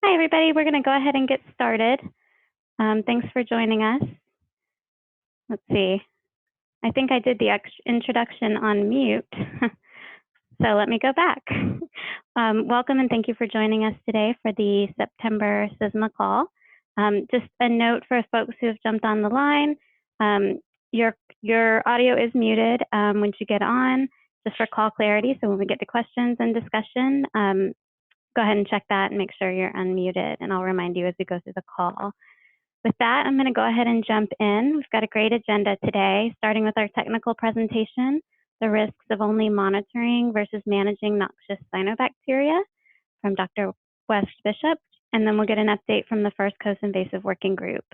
Hi, everybody. We're going to go ahead and get started. Thanks for joining us. Let's see. I think I did the introduction on mute. So let me go back. Welcome and thank you for joining us today for the September CISMA call. Just a note for folks who have jumped on the line, your audio is muted once you get on, just for call clarity. So when we get to questions and discussion, go ahead and check that and make sure you're unmuted, and I'll remind you as we go through the call. With that, I'm going to go ahead and jump in. We've got a great agenda today, starting with our technical presentation, the risks of only monitoring versus managing noxious cyanobacteria from Dr. West Bishop, and then we'll get an update from the First Coast Invasive Working Group,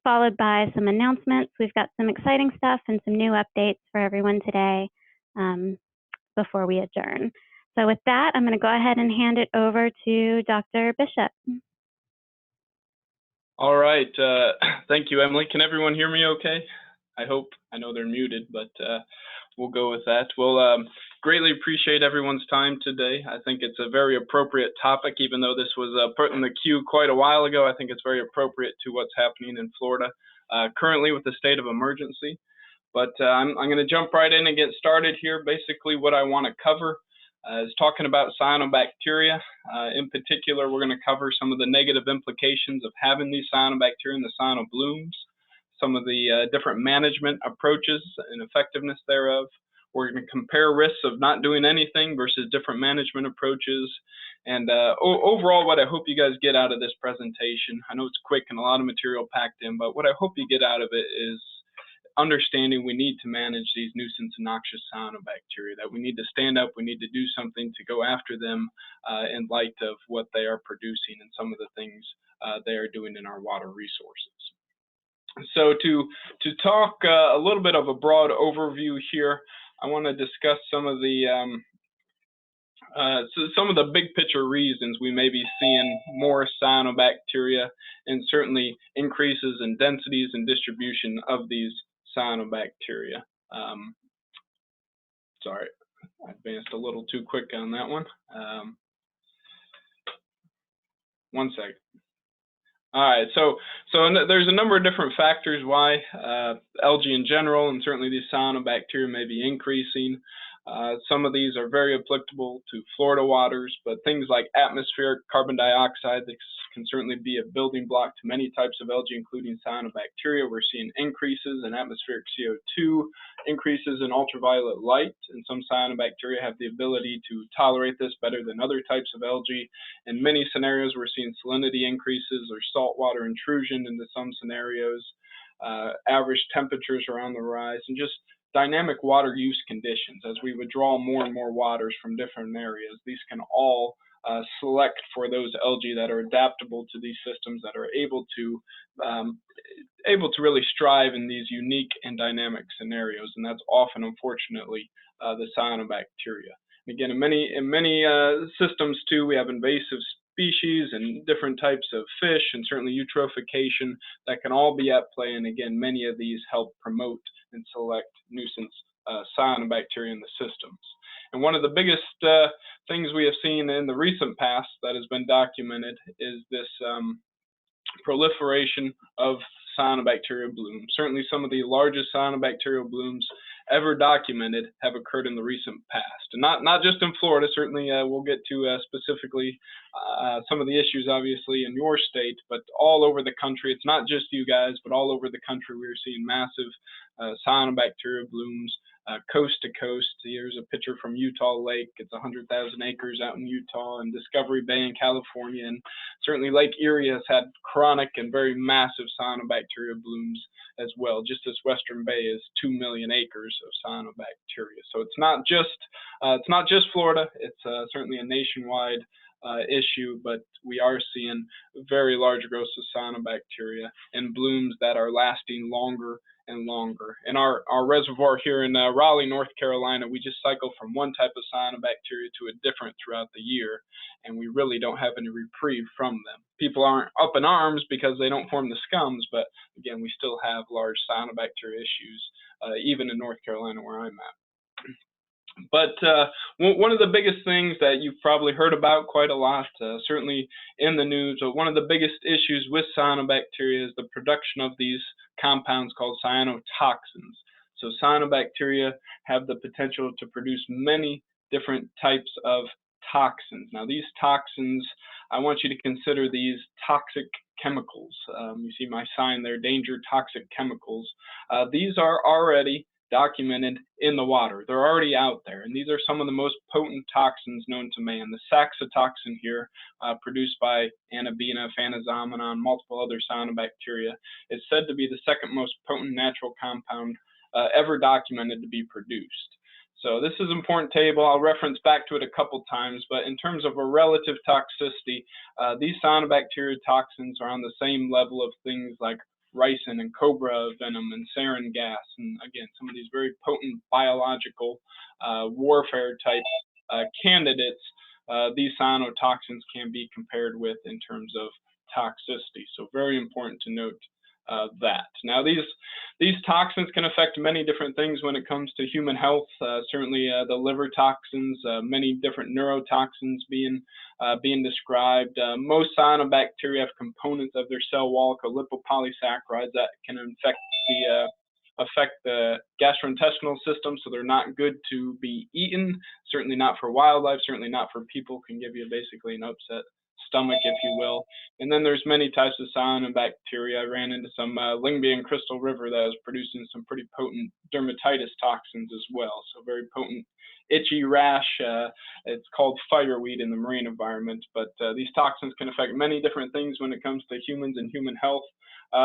followed by some announcements. We've got some exciting stuff and some new updates for everyone today before we adjourn. So with that, I'm going to go ahead and hand it over to Dr. Bishop. All right. Thank you, Emily. Can everyone hear me okay? I hope. I know they're muted, but we'll go with that. We'll greatly appreciate everyone's time today. I think it's a very appropriate topic, even though this was put in the queue quite a while ago. I think it's very appropriate to what's happening in Florida currently with the state of emergency. But I'm going to jump right in and get started here. Basically, what I want to cover is talking about cyanobacteria. In particular, we're going to cover some of the negative implications of having these cyanobacteria in the cyanoblooms, some of the different management approaches and effectiveness thereof. We're going to compare risks of not doing anything versus different management approaches. And overall, what I hope you guys get out of this presentation, I know it's quick and a lot of material packed in, but what I hope you get out of it is understanding we need to manage these nuisance and noxious cyanobacteria, that we need to stand up, we need to do something to go after them in light of what they are producing and some of the things they are doing in our water resources. So to talk a little bit of a broad overview here, I want to discuss some of the big picture reasons we may be seeing more cyanobacteria, and certainly increases in densities and distribution of these cyanobacteria. Sorry, I advanced a little too quick on that one. One second. All right, so there's a number of different factors why algae in general, and certainly these cyanobacteria, may be increasing. Some of these are very applicable to Florida waters, but things like atmospheric carbon dioxide, that can certainly be a building block to many types of algae, including cyanobacteria. We're seeing increases in atmospheric CO2, increases in ultraviolet light, and some cyanobacteria have the ability to tolerate this better than other types of algae. In many scenarios, we're seeing salinity increases or saltwater intrusion into some scenarios, average temperatures are on the rise, and just dynamic water use conditions. As we withdraw more and more waters from different areas, these can all select for those algae that are adaptable to these systems, that are able to really strive in these unique and dynamic scenarios, and that's often, unfortunately, the cyanobacteria. And again, in many systems too, we have invasive species and different types of fish, and certainly eutrophication that can all be at play. And again, many of these help promote and select nuisance cyanobacteria in the systems. And one of the biggest things we have seen in the recent past that has been documented is this proliferation of cyanobacteria blooms. Certainly some of the largest cyanobacterial blooms ever documented have occurred in the recent past. And not just in Florida, certainly we'll get to specifically some of the issues obviously in your state, but all over the country. It's not just you guys, but all over the country we are seeing massive cyanobacteria blooms coast to coast. Here's a picture from Utah Lake. It's 100,000 acres out in Utah, and Discovery Bay in California, and certainly Lake Erie has had chronic and very massive cyanobacteria blooms as well. Just this Western Bay is 2 million acres of cyanobacteria. So it's not just Florida. It's certainly a nationwide issue, but we are seeing very large growths of cyanobacteria and blooms that are lasting longer and longer. In our reservoir here in Raleigh, North Carolina, we just cycle from one type of cyanobacteria to a different throughout the year, and we really don't have any reprieve from them. People aren't up in arms because they don't form the scums, but again, we still have large cyanobacteria issues, even in North Carolina where I'm at. But one of the biggest things that you've probably heard about quite a lot, certainly in the news, one of the biggest issues with cyanobacteria is the production of these compounds called cyanotoxins. So cyanobacteria have the potential to produce many different types of toxins. Now these toxins, I want you to consider these toxic chemicals. You see my sign there, danger toxic chemicals. These are already documented in the water. They're already out there, and these are some of the most potent toxins known to man. The saxitoxin here, produced by Anabaena, Phanezomenon, multiple other cyanobacteria, is said to be the second most potent natural compound ever documented to be produced. So this is an important table. I'll reference back to it a couple times, but in terms of a relative toxicity, these cyanobacteria toxins are on the same level of things like ricin and cobra venom and sarin gas, and again, some of these very potent biological warfare type candidates, these cyanotoxins can be compared with in terms of toxicity. So very important to note that. Now these toxins can affect many different things when it comes to human health. Certainly the liver toxins, many different neurotoxins being described. Most cyanobacteria have components of their cell wall called lipopolysaccharides that can affect the gastrointestinal system, so they're not good to be eaten. Certainly not for wildlife. Certainly not for people. Can give you basically an upset stomach, if you will. And then there's many types of cyanobacteria. I ran into some Lyngby and Crystal River that was producing some pretty potent dermatitis toxins as well. So very potent itchy rash. It's called fireweed in the marine environment, but these toxins can affect many different things when it comes to humans and human health.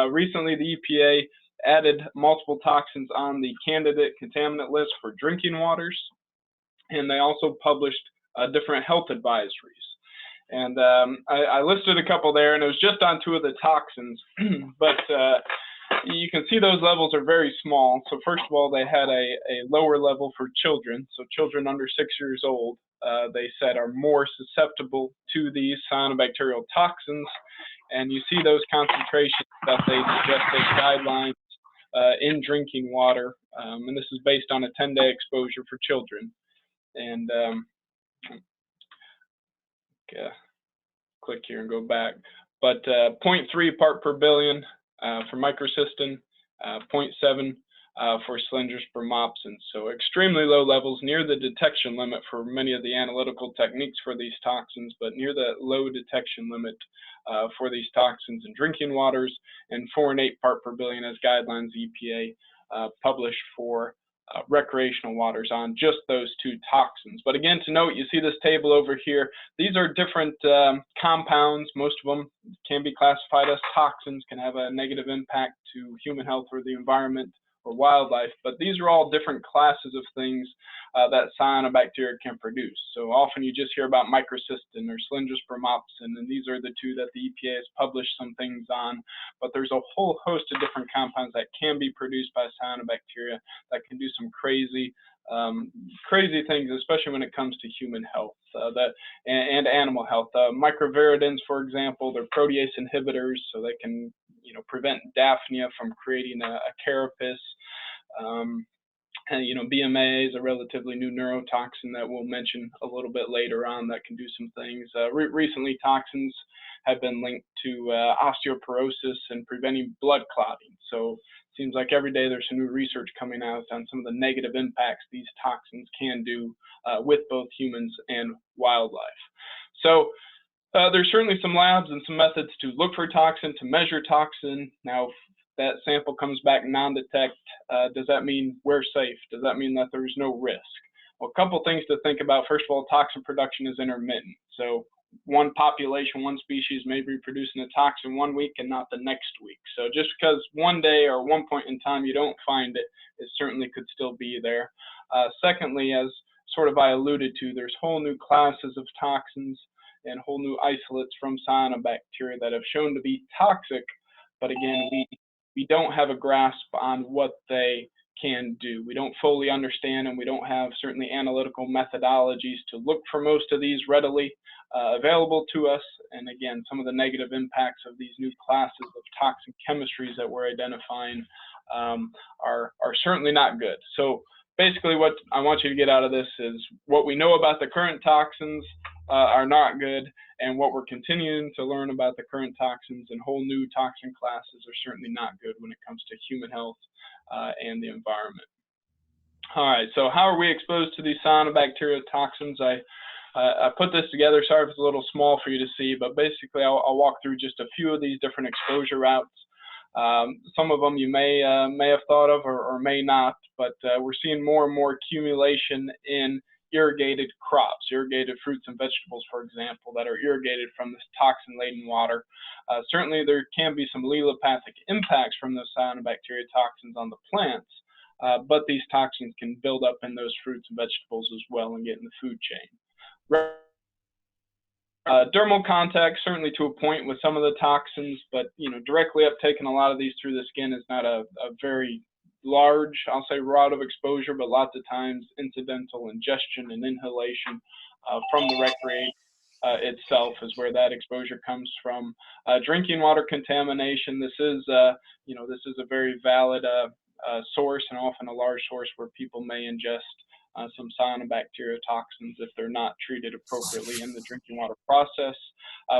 Recently, the EPA added multiple toxins on the candidate contaminant list for drinking waters, and they also published different health advisories. And I listed a couple there, and it was just on 2 of the toxins, but you can see those levels are very small. So first of all, they had a lower level for children. So children under 6 years old, they said, are more susceptible to these cyanobacterial toxins. And you see those concentrations that they suggested guidelines in drinking water. And this is based on a 10-day exposure for children. And click here and go back. But 0.3 part per billion for microcystin, 0.7 for Slender Spermopsin. So extremely low levels, near the detection limit for many of the analytical techniques for these toxins, but near the low detection limit for these toxins in drinking waters, and 4 and 8 part per billion as guidelines EPA published for recreational waters on just those 2 toxins. But again, to note, you see this table over here. These are different compounds. Most of them can be classified as toxins, can have a negative impact to human health or the environment or wildlife, but these are all different classes of things that cyanobacteria can produce. So often you just hear about microcystin or Slender Spermopsin, and these are the 2 that the EPA has published some things on, but there's a whole host of different compounds that can be produced by cyanobacteria that can do some crazy things, especially when it comes to human health and animal health. Microviridins, for example, they're protease inhibitors, so they can prevent Daphnia from creating a carapace. And, BMA is a relatively new neurotoxin that we'll mention a little bit later on that can do some things. Recently, toxins have been linked to osteoporosis and preventing blood clotting. So it seems like every day there's some new research coming out on some of the negative impacts these toxins can do with both humans and wildlife. So there's certainly some labs and some methods to look for toxin, to measure toxin. Now, that sample comes back non-detect, does that mean we're safe? Does that mean that there's no risk? Well, a couple things to think about. First of all, toxin production is intermittent. So one population, one species may be producing a toxin one week and not the next week. So just because one day or one point in time you don't find it, it certainly could still be there. Secondly, as sort of I alluded to, there's whole new classes of toxins and whole new isolates from cyanobacteria that have shown to be toxic, but again, we don't have a grasp on what they can do. We don't fully understand, and we don't have certainly analytical methodologies to look for most of these readily available to us. And again, some of the negative impacts of these new classes of toxic chemistries that we're identifying are certainly not good. So basically what I want you to get out of this is what we know about the current toxins are not good, and what we're continuing to learn about the current toxins and whole new toxin classes are certainly not good when it comes to human health and the environment. All right, so how are we exposed to these cyanobacteria toxins? I put this together. Sorry if it's a little small for you to see, but basically I'll walk through just a few of these different exposure routes. Some of them you may have thought of or may not, but we're seeing more and more accumulation in irrigated crops, irrigated fruits and vegetables, for example, that are irrigated from this toxin-laden water. Certainly there can be some allelopathic impacts from those cyanobacteria toxins on the plants, but these toxins can build up in those fruits and vegetables as well and get in the food chain. Dermal contact, certainly to a point with some of the toxins, but directly uptaking a lot of these through the skin is not a very large, I'll say, route of exposure, but lots of times incidental ingestion and inhalation from the recreation itself is where that exposure comes from. Drinking water contamination, this is a very valid source, and often a large source where people may ingest some cyanobacteria toxins if they're not treated appropriately in the drinking water process.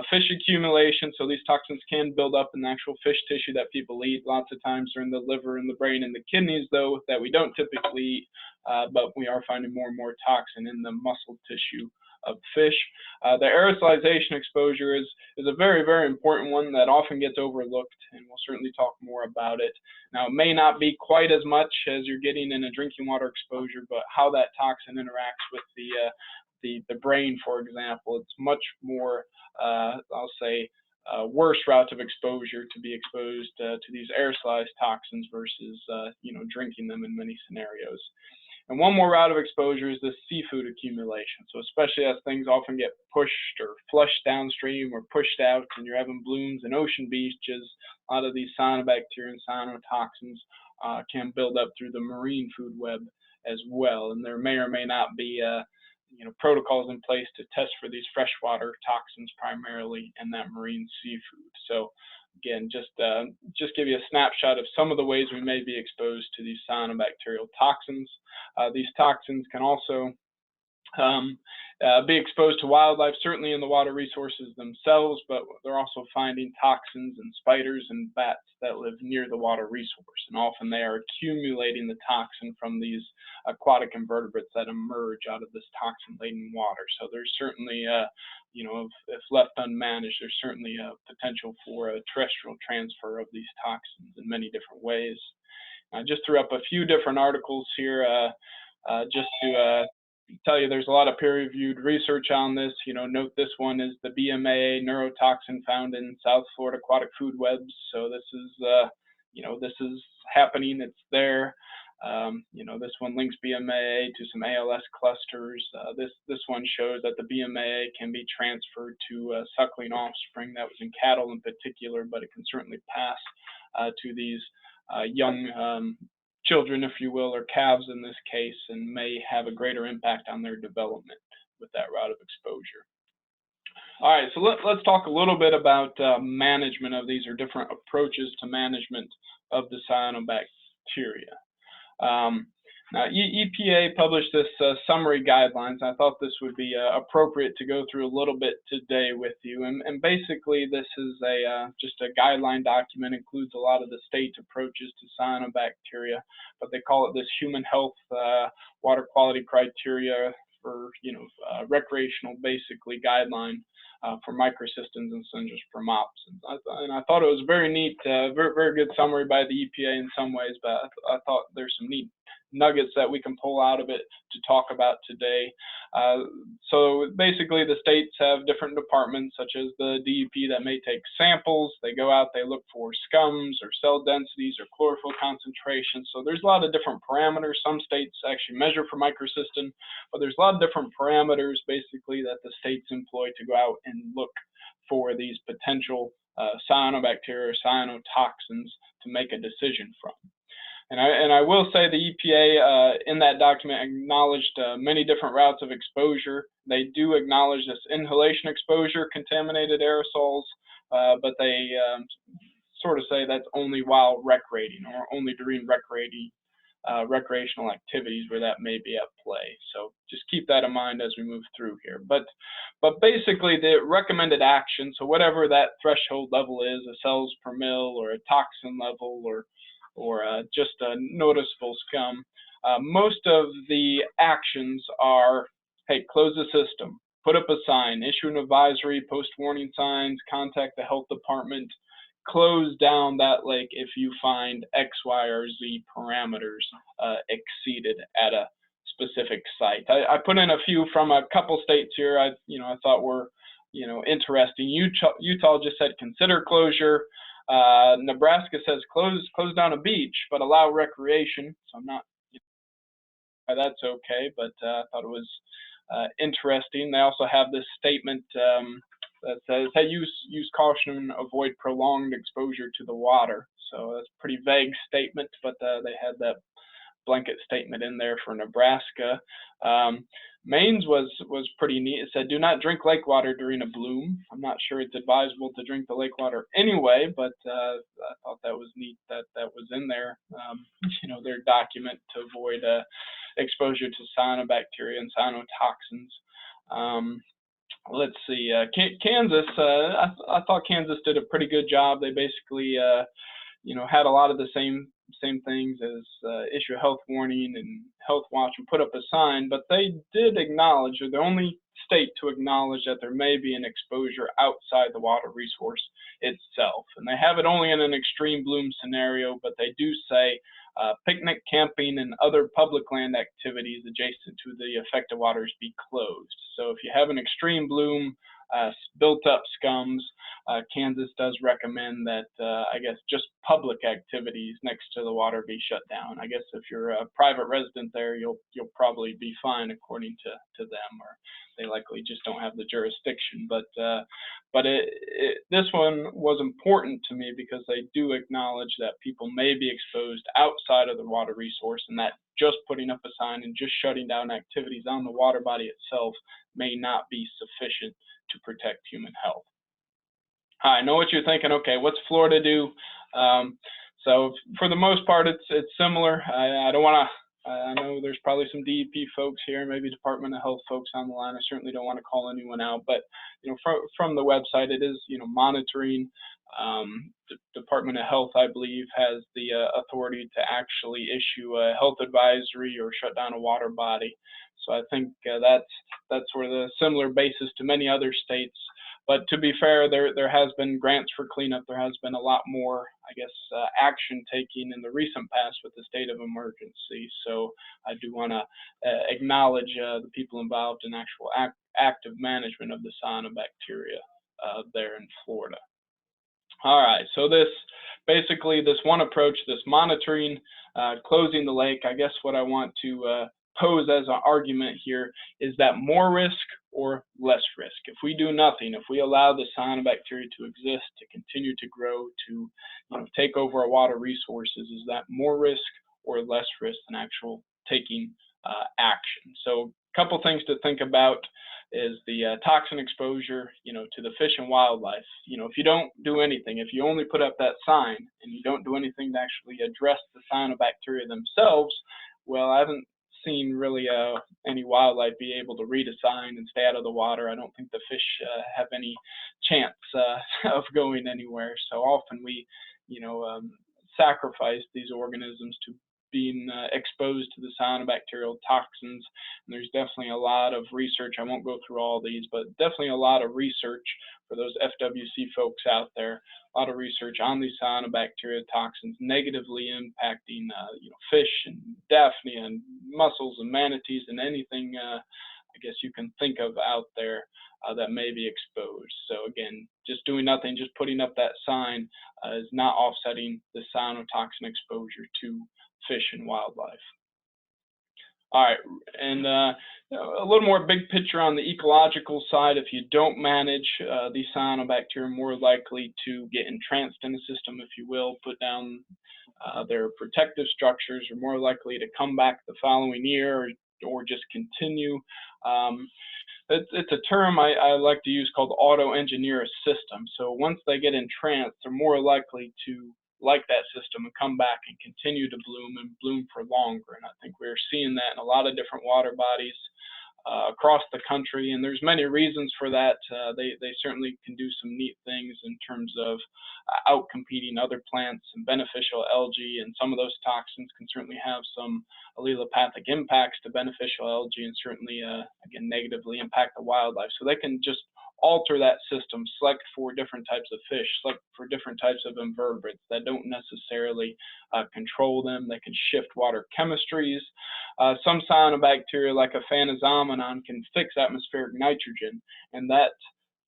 Fish accumulation, so these toxins can build up in the actual fish tissue that people eat. Lots of times they're in the liver and the brain and the kidneys, though, that we don't typically eat, but we are finding more and more toxin in the muscle tissue of fish. The aerosolization exposure is a very, very important one that often gets overlooked, and we'll certainly talk more about it. Now, it may not be quite as much as you're getting in a drinking water exposure, but how that toxin interacts with the brain, for example, it's much more, I'll say, worse route of exposure to be exposed to these aerosolized toxins versus, drinking them in many scenarios. And one more route of exposure is this seafood accumulation. So especially as things often get pushed or flushed downstream or pushed out and you're having blooms in ocean beaches, a lot of these cyanobacteria and cyanotoxins can build up through the marine food web as well. And there may or may not be protocols in place to test for these freshwater toxins primarily in that marine seafood. So again, just give you a snapshot of some of the ways we may be exposed to these cyanobacterial toxins. These toxins can also be exposed to wildlife, certainly in the water resources themselves, but they're also finding toxins in spiders and bats that live near the water resource, and often they are accumulating the toxin from these aquatic invertebrates that emerge out of this toxin-laden water. So there's certainly, if left unmanaged, there's certainly a potential for a terrestrial transfer of these toxins in many different ways. I just threw up a few different articles here just to tell you there's a lot of peer-reviewed research on this. Note this one is the BMAA neurotoxin found in South Florida aquatic food webs. So this is happening. It's there. This one links BMAA to some ALS clusters. This one shows that the BMAA can be transferred to suckling offspring that was in cattle in particular, but it can certainly pass to these young children, if you will, or calves in this case, and may have a greater impact on their development with that route of exposure. All right, so let's talk a little bit about management of these, or different approaches to management of the cyanobacteria. Now, EPA published this summary guidelines. I thought this would be appropriate to go through a little bit today with you. And basically, this is just a guideline document, includes a lot of the state approaches to cyanobacteria, but they call it this human health water quality criteria for recreational, basically, guideline for microcystins and Spermopsins. And I thought it was very neat, very good summary by the EPA in some ways, but I thought there's some neat nuggets that we can pull out of it to talk about today. So basically, the states have different departments, such as the DEP, that may take samples. They go out, they look for scums or cell densities or chlorophyll concentrations. So there's a lot of different parameters. Some states actually measure for microcystin, but there's a lot of different parameters basically that the states employ to go out and look for these potential cyanobacteria or cyanotoxins to make a decision from. And I will say the EPA in that document acknowledged many different routes of exposure. They do acknowledge this inhalation exposure, contaminated aerosols, but they sort of say that's only while recreating or only during recreational activities where that may be at play. So just keep that in mind as we move through here. But basically the recommended action, so whatever that threshold level is, a cells per mil or a toxin level or just a noticeable scum, most of the actions are, hey, close the system, put up a sign, issue an advisory, post warning signs, contact the health department, close down that lake if you find X, Y, or Z parameters exceeded at a specific site. I put in a few from a couple states here I thought were interesting. Utah just said consider closure. Nebraska says close down a beach, but allow recreation. So I'm not, that's okay, but I thought it was interesting. They also have this statement that says, hey, use caution and avoid prolonged exposure to the water. So that's a pretty vague statement, but they had that blanket statement in there for Nebraska. Maine's was pretty neat. It said, do not drink lake water during a bloom. I'm not sure it's advisable to drink the lake water anyway, but I thought that was neat that was in there, their document to avoid exposure to cyanobacteria and cyanotoxins. Let's see, Kansas, I thought Kansas did a pretty good job. They basically, had a lot of the same things as issue a health warning and health watch and put up a sign, but they did acknowledge, they're the only state to acknowledge that there may be an exposure outside the water resource itself. And they have it only in an extreme bloom scenario, but they do say picnic, camping, and other public land activities adjacent to the affected waters be closed. So if you have an extreme bloom, built up scums, Kansas does recommend that, I guess, just public activities next to the water be shut down. I guess if you're a private resident there, you'll probably be fine according to them, or they likely just don't have the jurisdiction. But this one was important to me because they do acknowledge that people may be exposed outside of the water resource, and that just putting up a sign and just shutting down activities on the water body itself may not be sufficient to protect human health. I know what you're thinking. Okay, what's Florida do? So for the most part, it's similar. I don't want to. I know there's probably some DEP folks here, maybe Department of Health folks on the line. I certainly don't want to call anyone out, but from the website, it is monitoring. The Department of Health, I believe, has the authority to actually issue a health advisory or shut down a water body. So I think that's sort of the similar basis to many other states. But to be fair, there has been grants for cleanup. There has been a lot more, I guess, action taking in the recent past with the state of emergency. So I do want to acknowledge the people involved in actual active management of the cyanobacteria there in Florida. All right, so this one approach, this monitoring, closing the lake, I guess what I want to pose as an argument here is that more risk or less risk. If we do nothing, if we allow the cyanobacteria to exist, to continue to grow, to take over our water resources, is that more risk or less risk than actual taking action? So a couple things to think about is the toxin exposure, to the fish and wildlife. If you don't do anything, if you only put up that sign and you don't do anything to actually address the cyanobacteria themselves, well, I haven't seen really any wildlife be able to read a sign and stay out of the water. I don't think the fish have any chance of going anywhere. So often we, sacrifice these organisms to being exposed to the cyanobacterial toxins. And there's definitely a lot of research. I won't go through all these, but definitely a lot of research for those FWC folks out there. A lot of research on these cyanobacteria toxins negatively impacting fish and daphne and mussels and manatees and anything I guess you can think of out there that may be exposed. So again, just doing nothing, just putting up that sign is not offsetting the cyanotoxin exposure to fish and wildlife. All right, and a little more big picture on the ecological side. If you don't manage these cyanobacteria, more likely to get entranced in the system, if you will, put down their protective structures, are more likely to come back the following year or just continue. It's a term I like to use called auto-engineer a system. So once they get entranced, they're more likely to like that system and come back and continue to bloom and bloom for longer. And I think we're seeing that in a lot of different water bodies across the country, and there's many reasons for that. They certainly can do some neat things in terms of outcompeting other plants and beneficial algae, and some of those toxins can certainly have some allelopathic impacts to beneficial algae and certainly, again, negatively impact the wildlife. So they can just alter that system, select for different types of fish, select for different types of invertebrates that don't necessarily control them. They can shift water chemistries. Some cyanobacteria, like a phanoxamenon, can fix atmospheric nitrogen, and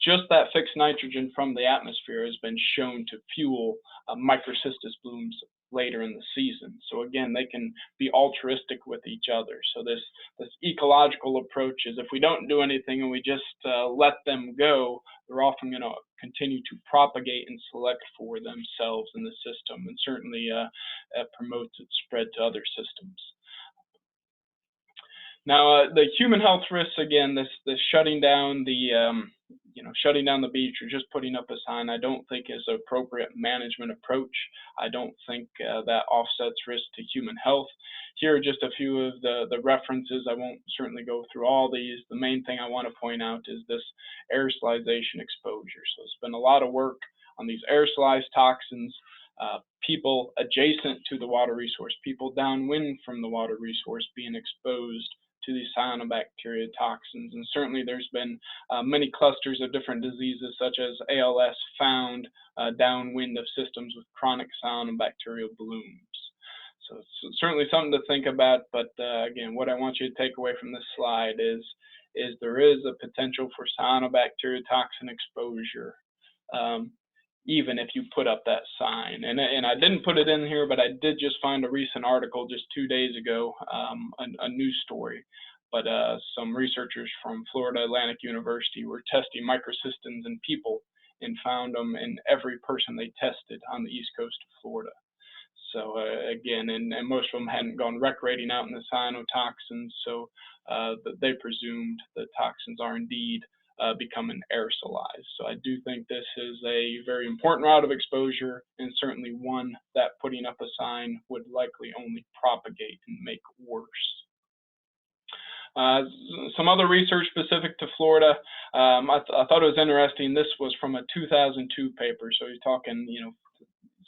just that fixed nitrogen from the atmosphere has been shown to fuel Microcystis blooms later in the season. So again, they can be altruistic with each other. So this ecological approach is, if we don't do anything and we just let them go, they're often going to continue to propagate and select for themselves in the system, and certainly promotes its spread to other systems. Now, the human health risks, again, this shutting down the shutting down the beach or just putting up a sign, I don't think is an appropriate management approach. I don't think that offsets risk to human health. Here are just a few of the references. I won't certainly go through all these. The main thing I want to point out is this aerosolization exposure. So there's been a lot of work on these aerosolized toxins. People adjacent to the water resource, people downwind from the water resource being exposed to these cyanobacteria toxins. And certainly there's been many clusters of different diseases such as ALS found downwind of systems with chronic cyanobacterial blooms. So it's certainly something to think about, but again, what I want you to take away from this slide is there is a potential for cyanobacteria toxin exposure, even if you put up that sign. And I didn't put it in here, but I did just find a recent article just 2 days ago, a news story. But some researchers from Florida Atlantic University were testing microcystins in people and found them in every person they tested on the east coast of Florida. So again, and most of them hadn't gone recreating out in the cyanotoxins, so they presumed the toxins are indeed becoming aerosolized. So I do think this is a very important route of exposure, and certainly one that putting up a sign would likely only propagate and make worse. Some other research specific to Florida, I thought it was interesting. This was from a 2002 paper, so you're talking,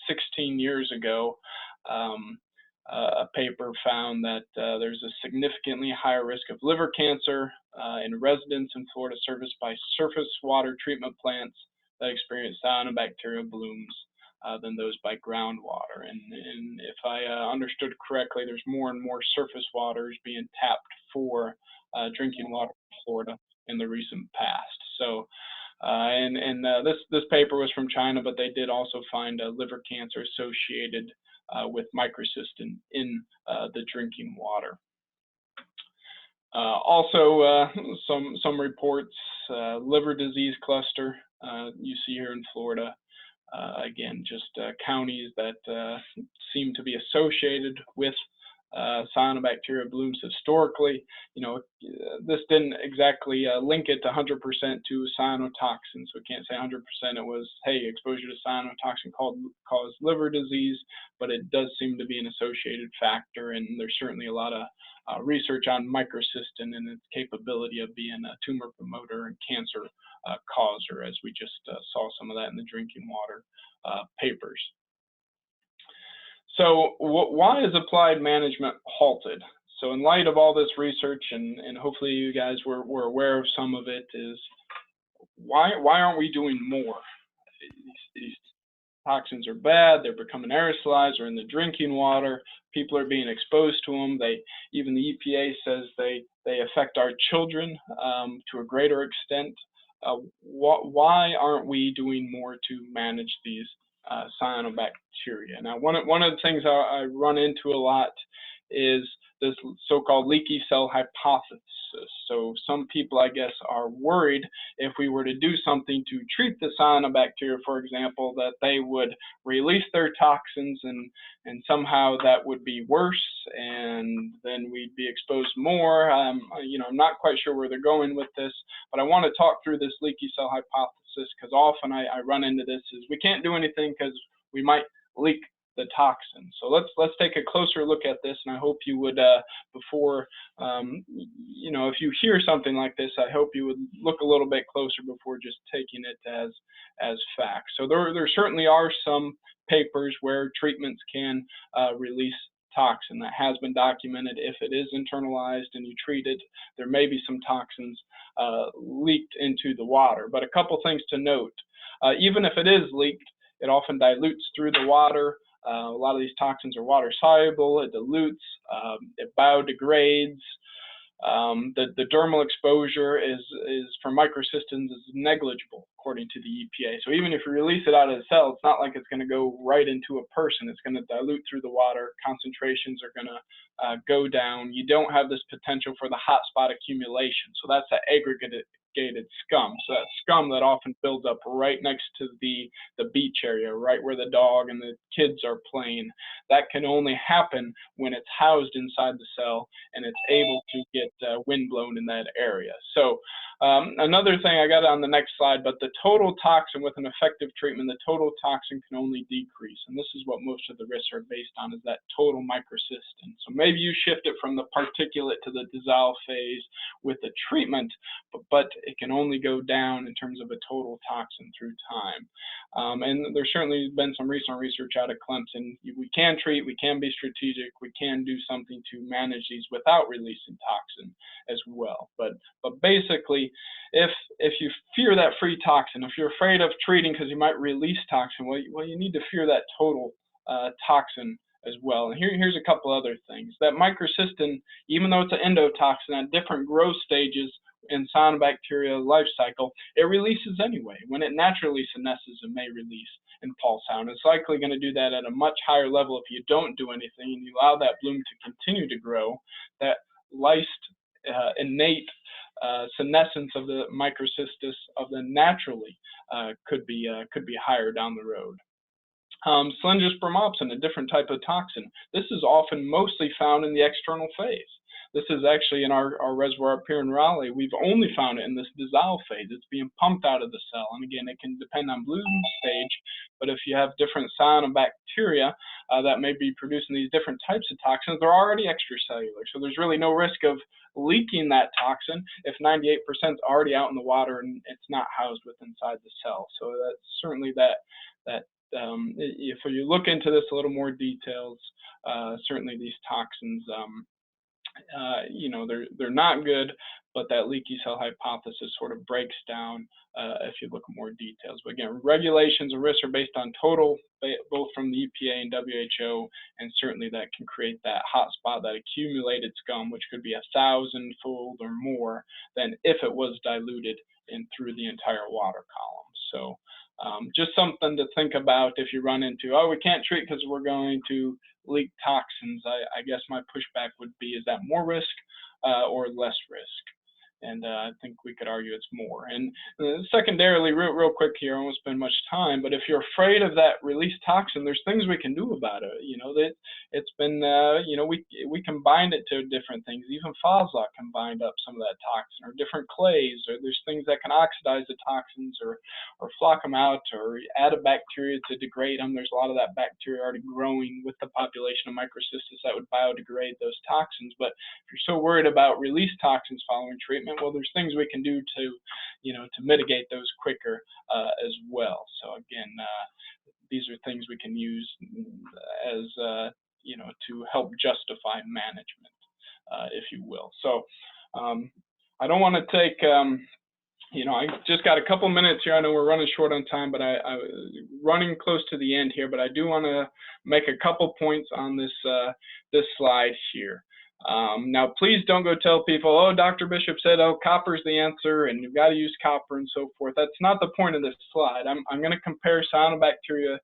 16 years ago. A paper found that there's a significantly higher risk of liver cancer in residents in Florida serviced by surface water treatment plants that experience cyanobacterial blooms than those by groundwater. And if I understood correctly, there's more and more surface waters being tapped for drinking water in Florida in the recent past. So, this paper was from China, but they did also find liver cancer associated with microcystin in the drinking water. Also, some reports, liver disease cluster you see here in Florida. Again, just counties that seem to be associated with cyanobacteria blooms historically. This didn't exactly link it 100% to cyanotoxins. So we can't say 100% it was, hey, exposure to cyanotoxin caused liver disease, but it does seem to be an associated factor. And there's certainly a lot of research on microcystin and its capability of being a tumor promoter and cancer causer, as we just saw some of that in the drinking water papers. So why is applied management halted? So in light of all this research, and hopefully you guys were aware of some of it, is why aren't we doing more? These toxins are bad. They're becoming aerosolized or in the drinking water. People are being exposed to them. Even the EPA says they affect our children to a greater extent. Why aren't we doing more to manage these cyanobacteria? Now, one of the things I run into a lot is this so-called leaky cell hypothesis. So some people, I guess, are worried if we were to do something to treat the cyanobacteria, for example, that they would release their toxins and somehow that would be worse, and then we'd be exposed more. I'm not quite sure where they're going with this, but I want to talk through this leaky cell hypothesis because often I run into this is we can't do anything because we might leak the toxin. So let's take a closer look at this, and I hope you would, before, if you hear something like this, I hope you would look a little bit closer before just taking it as fact. So there certainly are some papers where treatments can release toxin. That has been documented. If it is internalized and you treat it, there may be some toxins leaked into the water. But a couple things to note. Even if it is leaked, it often dilutes through the water. A lot of these toxins are water soluble. It dilutes, it biodegrades. The dermal exposure is for microcystins is negligible according to the EPA. So even if you release it out of the cell, it's not like it's going to go right into a person. It's going to dilute through the water. Concentrations are going to go down. You don't have this potential for the hotspot accumulation. So that's the aggregated scum. So that scum that often builds up right next to the beach area, right where the dog and the kids are playing. That can only happen when it's housed inside the cell and it's able to get wind blown in that area. So another thing I got on the next slide, but the total toxin with an effective treatment, the total toxin can only decrease. And this is what most of the risks are based on, is that total microcystin. So maybe you shift it from the particulate to the dissolve phase with the treatment, but it can only go down in terms of a total toxin through time. And there's certainly been some recent research out of Clemson. We can treat, we can be strategic, we can do something to manage these without releasing toxin as well. But basically, if you fear that free toxin, if you're afraid of treating because you might release toxin, well, you need to fear that total toxin as well. And here's a couple other things. That microcystin, even though it's an endotoxin at different growth stages in cyanobacteria life cycle, it releases anyway. When it naturally senesces, it may release and pulse out. It's likely going to do that at a much higher level if you don't do anything and you allow that bloom to continue to grow. That lysed innate senescence of the microcystis of the naturally could be higher down the road. Slender spermopsin, a different type of toxin. This is often mostly found in the external phase. This is actually in our reservoir up here in Raleigh. We've only found it in this dissolve phase. It's being pumped out of the cell. And again, it can depend on bloom stage, but if you have different cyanobacteria that may be producing these different types of toxins, they're already extracellular. So there's really no risk of leaking that toxin if 98% is already out in the water and it's not housed inside the cell. So that's certainly that if you look into this a little more details, certainly these toxins, they're not good, but that leaky cell hypothesis sort of breaks down if you look at more details. But again, regulations and risks are based on total, both from the EPA and WHO, and certainly that can create that hotspot, that accumulated scum, which could be 1,000-fold or more than if it was diluted in through the entire water column. So just something to think about if you run into, oh, we can't treat because we're going to leak toxins. I guess my pushback would be, is that more risk or less risk? And I think we could argue it's more. And secondarily, real quick here, I won't spend much time, but if you're afraid of that released toxin, there's things we can do about it. That it's been, we combined it to different things. Even Foslock can bind up some of that toxin, or different clays, or there's things that can oxidize the toxins or flock them out, or add a bacteria to degrade them. There's a lot of that bacteria already growing with the population of microcystis that would biodegrade those toxins. But if you're so worried about released toxins following treatment, well, there's things we can do to mitigate those quicker as well. So again, these are things we can use as you know, to help justify management, if you will. So I don't want to take you know, I just got a couple minutes here. I know we're running short on time, but I running close to the end here. But I do want to make a couple points on this this slide here. Now, please don't go tell people, oh, Dr. Bishop said, oh, copper's the answer, and you've got to use copper and so forth. That's not the point of this slide. I'm going to compare cyanobacteria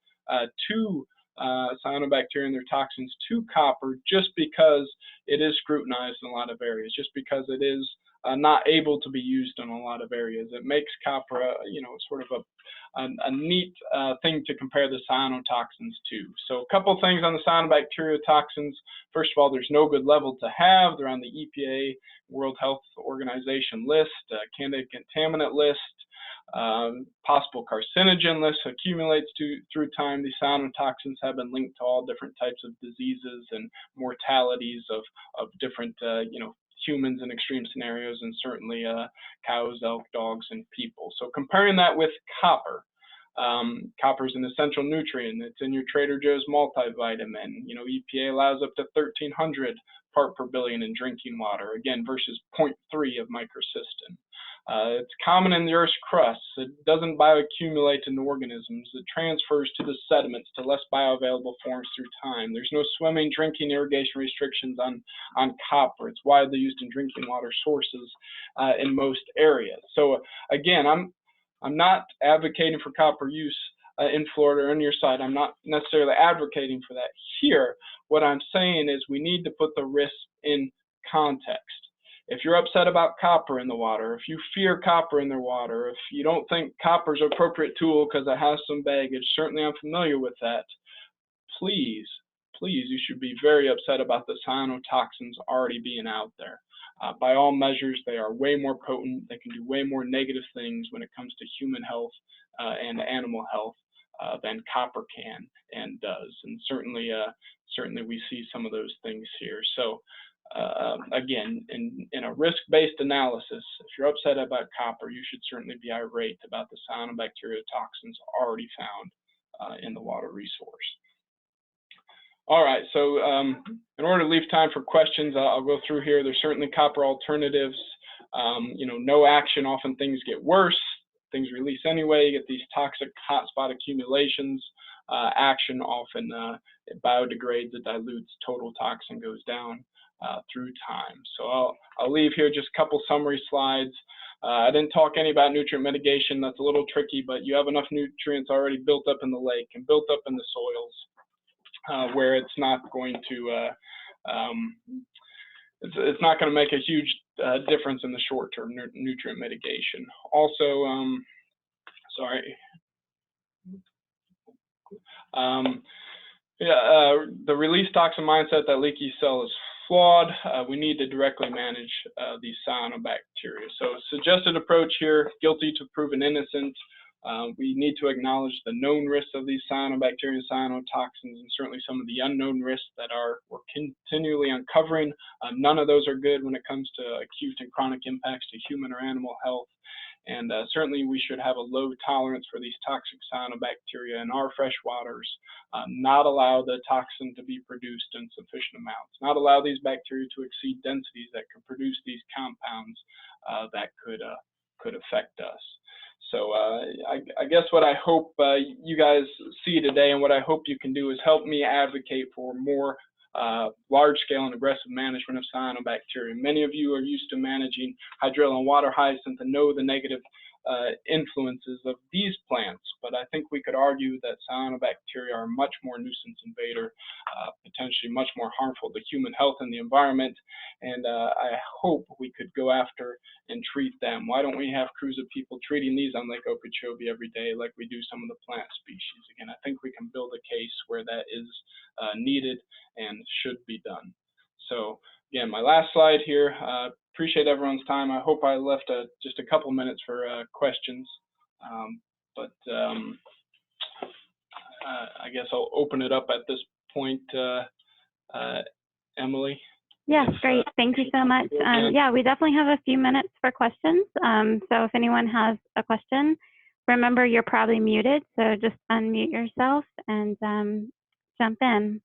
to cyanobacteria and their toxins to copper, just because it is scrutinized in a lot of areas, just because it is not able to be used in a lot of areas. It makes copper, you know, sort of a neat thing to compare the cyanotoxins to. So a couple things on the cyanobacteria toxins. First of all, there's no good level to have. They're on the EPA, World Health Organization list, candidate contaminant list, possible carcinogen list accumulates through time. These cyanotoxins have been linked to all different types of diseases and mortalities of different, you know, humans in extreme scenarios, and certainly cows, elk, dogs, and people. So comparing that with copper, copper is an essential nutrient. It's in your Trader Joe's multivitamin. You know, EPA allows up to 1,300 part per billion in drinking water, again, versus 0.3 of microcystin. It's common in the Earth's crust. It doesn't bioaccumulate in organisms. It transfers to the sediments, to less bioavailable forms through time. There's no swimming, drinking, irrigation restrictions on copper. It's widely used in drinking water sources in most areas. So again, I'm not advocating for copper use in Florida or on your side. I'm not necessarily advocating for that here. What I'm saying is we need to put the risks in context. If you're upset about copper in the water, if you fear copper in the water, if you don't think copper is an appropriate tool because it has some baggage, certainly I'm familiar with that, please, you should be very upset about the cyanotoxins already being out there. By all measures, they are way more potent. They can do way more negative things when it comes to human health and animal health than copper can and does. And certainly we see some of those things here. So again, in a risk-based analysis, if you're upset about copper, you should certainly be irate about the cyanobacteria toxins already found in the water resource. All right, so in order to leave time for questions, I'll go through here. There's certainly copper alternatives. You know, no action, often things get worse. Things release anyway. You get these toxic hotspot accumulations. Action often it biodegrades, it dilutes, total toxin goes down through time. So I'll leave here just a couple summary slides. I didn't talk any about nutrient mitigation. That's a little tricky, but you have enough nutrients already built up in the lake and built up in the soils where it's not going to it's not going to make a huge difference in the short term nutrient mitigation. Also, the release toxin mindset that Leaky cell is flawed. We need to directly manage these cyanobacteria. So suggested approach here, guilty to proven innocent. We need to acknowledge the known risks of these cyanobacteria and cyanotoxins, and certainly some of the unknown risks that we're continually uncovering. None of those are good when it comes to acute and chronic impacts to human or animal health. And certainly we should have a low tolerance for these toxic cyanobacteria in our fresh waters, not allow the toxin to be produced in sufficient amounts, not allow these bacteria to exceed densities that could produce these compounds that could affect us. So I guess what I hope you guys see today, and what I hope you can do, is help me advocate for more large-scale and aggressive management of cyanobacteria. Many of you are used to managing hydrilla and water hyacinth and know the negative influences of these plants, but I think we could argue that cyanobacteria are a much more nuisance invader, potentially much more harmful to human health and the environment, and I hope we could go after and treat them. Why don't we have crews of people treating these on Lake Okeechobee every day like we do some of the plant species? Again, I think we can build a case where that is needed and should be done. So again, my last slide here. Appreciate everyone's time. I hope I left just a couple minutes for questions, but I guess I'll open it up at this point. Emily? Yes, great. Thank you so much. Yeah, we definitely have a few minutes for questions. So if anyone has a question, remember, you're probably muted, so just unmute yourself and jump in.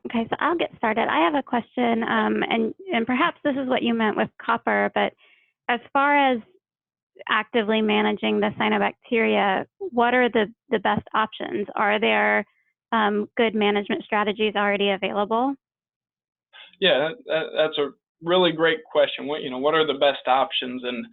Okay, so I'll get started. I have a question, and perhaps this is what you meant with copper, but as far as actively managing the cyanobacteria, what are the best options? Are there good management strategies already available? Yeah, that's a really great question. What are the best options? And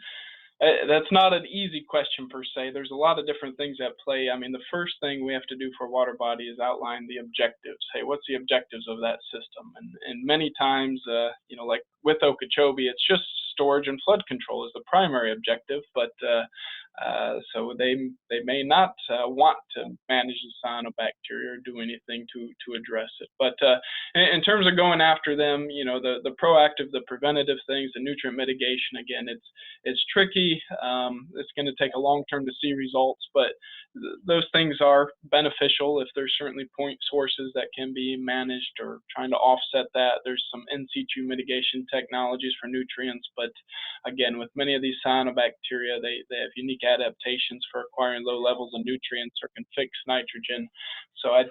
that's not an easy question per se. There's a lot of different things at play. I mean, the first thing we have to do for a water body is outline the objectives. Hey, what's the objectives of that system? And many times, like with Okeechobee, it's just storage and flood control is the primary objective, but so they may not want to manage the cyanobacteria or do anything to address it. But in terms of going after them, the proactive, the preventative things, the nutrient mitigation, again, it's tricky. It's going to take a long term to see results, but those things are beneficial if there's certainly point sources that can be managed or trying to offset that. There's some in situ mitigation technologies for nutrients, but again, with many of these cyanobacteria, they have unique adaptations for acquiring low levels of nutrients or can fix nitrogen. So I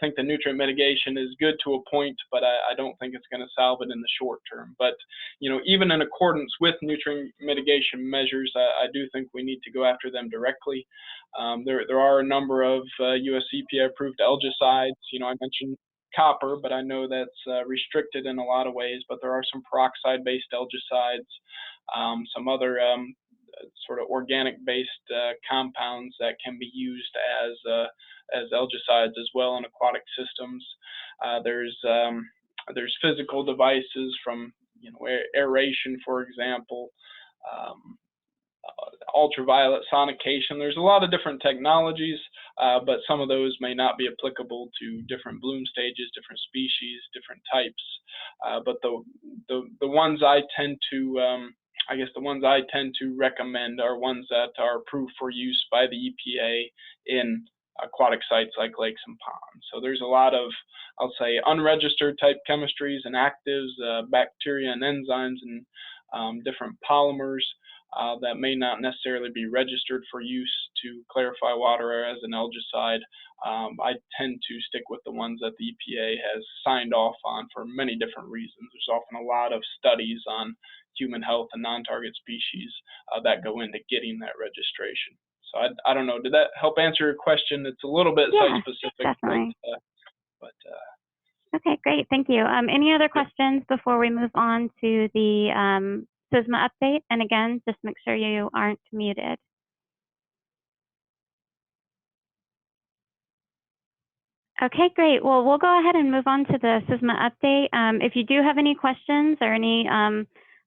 think the nutrient mitigation is good to a point, but I don't think it's going to solve it in the short term. But even in accordance with nutrient mitigation measures, I do think we need to go after them directly. There are a number of US EPA approved algicides. I mentioned copper, but I know that's restricted in a lot of ways, but there are some peroxide-based algicides, some other sort of organic-based compounds that can be used as algicides as well in aquatic systems. There's physical devices from aeration, for example, ultraviolet sonication. There's a lot of different technologies, but some of those may not be applicable to different bloom stages, different species, different types. But the ones I tend to recommend are ones that are approved for use by the EPA in aquatic sites like lakes and ponds. So there's a lot of, I'll say, unregistered type chemistries and actives, bacteria and enzymes and different polymers that may not necessarily be registered for use to clarify water as an algicide. I tend to stick with the ones that the EPA has signed off on for many different reasons. There's often a lot of studies on human health and non-target species that go into getting that registration. So I don't know, did that help answer your question? It's a little bit site-specific. Definitely. But okay, great, thank you. Any other questions before we move on to the SISMA update? And again, just make sure you aren't muted. Okay, great. Well, we'll go ahead and move on to the SISMA update. If you do have any questions or any